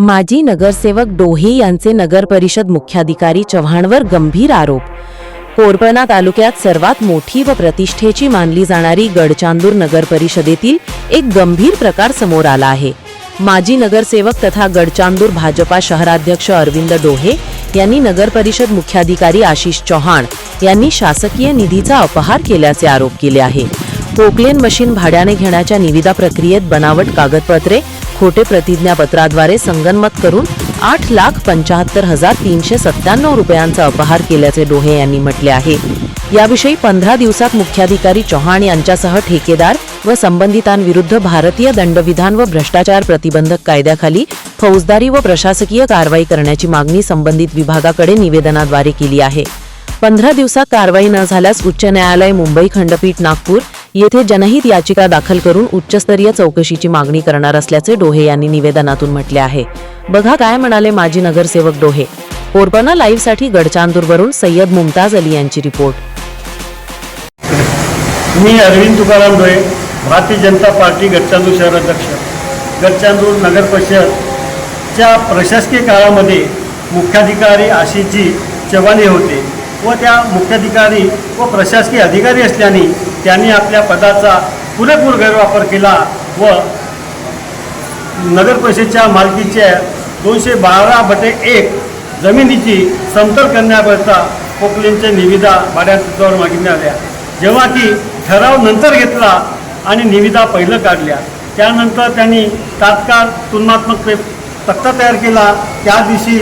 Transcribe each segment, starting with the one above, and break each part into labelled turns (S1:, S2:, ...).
S1: माजी नगरसेवक डोहे यांचे नगर परिषद मुख्याधिकारी चव्हाणवर गंभीर आरोप। कोरपणा तालुक्यात सर्वात मोठी व प्रतिष्ठेची मानली जाणारी गडचांदूर नगर परिषदेतील एक गंभीर प्रकार समोर आला आहे। माजी नगरसेवक तथा गडचांदूर भाजपा शहराध्यक्ष अरविंद डोहे यांनी नगर परिषद मुख्याधिकारी आशिष चौहान यांनी शासकीय निधीचा अपहार केल्याचे आरोप केले आहे। पोकलेन मशीन भाड्याने घेण्याच्या निविदा प्रक्रियेत बनावट कागदपत्रे, खोटे प्रतिज्ञापत्राद्वारे संगनमत करून 8,75,397 रुपयांचा अपहार केल्याचे डोहे यांनी म्हटले आहे। याविषयी 15 दिवसात मुख्याधिकारी चौहान यांच्यासह ठेकेदार व संबंधितांविरुद्ध भारतीय दंडविधान व भ्रष्टाचार प्रतिबंधक कायद्याखाली फौजदारी व प्रशासकीय कारवाई करण्याची मागणी संबंधित विभागाकडे निवेदनाद्वारे केली आहे। 15 दिवसात कारवाई न झाल्यास उच्च न्यायालय मुंबई खंडपीठ नागपूर येथे जनहित याचिका दाखल करून उच्चस्तरीय चौकशीची मागणी करणार असल्याचे डोहे यांनी निवेदनातून म्हटले आहे। बघा काय म्हणाले माजी नगरसेवक डोहे। कोरपणा लाईव्ह साठी गडचांदूरवरून सय्यद मुमताज अली यांची रिपोर्ट।
S2: मी अरविंद तुकाराम डोहे, भारतीय जनता पार्टी गडचांदूर शहराध्यक्ष। गडचांदूर नगर परिषदच्या प्रशासकीय काळामध्ये मुख्याधिकारी आशिषजी चव्हाण होते व त्या मुख्याधिकारी व प्रशासकीय अधिकारी असल्याने त्यांनी आपल्या पदाचा पुरेपूर गैरवापर केला व नगर परिषदेच्या मालकीच्या 212/1 जमिनीची समतल करण्याकरता पोकलेनच्या निविदा भाड्यावर मागितल्या आल्या। जेव्हा की ठराव नंतर घेतला आणि निविदा पहिलं काढल्या, त्यानंतर त्यांनी तात्काळ तुलनात्मक तक्ता तयार केला। त्या दिवशी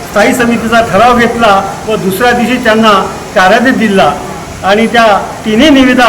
S2: स्थायी समितीचा ठराव घेतला व दुसऱ्या दिवशी त्यांना कार्यादेश दिला आणि त्या तिन्ही निविदा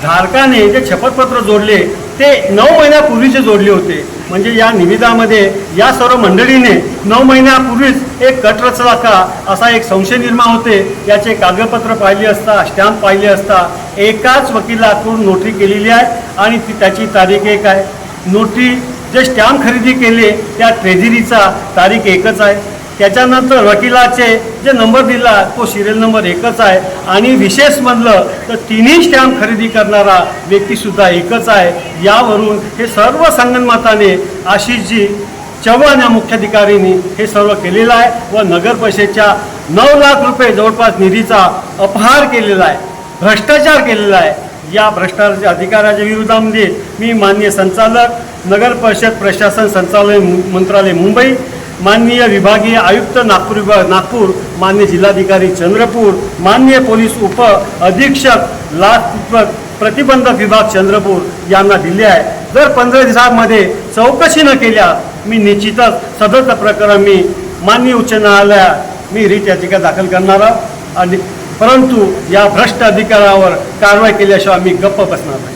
S2: धारकाने जे शपथपत्र जोडले ते 9 महिन्यापूर्वीचे जोडले होते। म्हणजे या निविदामध्ये या सर्व मंडळीने 9 महिन्यापूर्वीच एक कट रचला का असा एक संशय निर्माण होते। याचे कागदपत्र पाहिले असता, स्टॅम्प पाहिले असता एकाच वकिलाकडून नोटरी केलेली आहे आणि त्याची तारीख एक आहे। नोटरी जे स्टॅम्प खरेदी केले त्या ट्रेझरीचा तारीख एकच आहे। त्याच्यानंतर वकिलाचे जे नंबर दिला तो सिरियल नंबर एकच आहे आणि विशेष म्हणलं तर तिन्ही स्टॅम्प खरेदी करणारा व्यक्तीसुद्धा एकच आहे। यावरून हे सर्व संगनमताने आशिषजी चव्हाण या मुख्याधिकाऱ्यांनी हे सर्व केलेलं आहे व नगर परिषदेच्या 9 लाख रुपये जवळपास निधीचा अपहार केलेला आहे, भ्रष्टाचार केलेला आहे। या भ्रष्टाचार अधिकाऱ्याच्या विरोधामध्ये मी माननीय संचालक नगर परिषद प्रशासन संचालक मंत्रालय मुंबई, माननीय विभागीय आयुक्त नागपूर विभाग नागपूर, माननीय जिल्हाधिकारी चंद्रपूर, माननीय पोलीस उप अधीक्षक लाच प्रतिबंधक विभाग चंद्रपूर यांना दिले आहे। जर 15 दिवसांमध्ये चौकशी न केल्या मी निश्चितच सदरचं प्रकरण मी माननीय उच्च न्यायालयात मी रिट याचिका दाखल करणार आणि परंतु या भ्रष्ट अधिकाऱ्यावर कारवाई केल्याशिवाय मी गप्प बसणार नाही।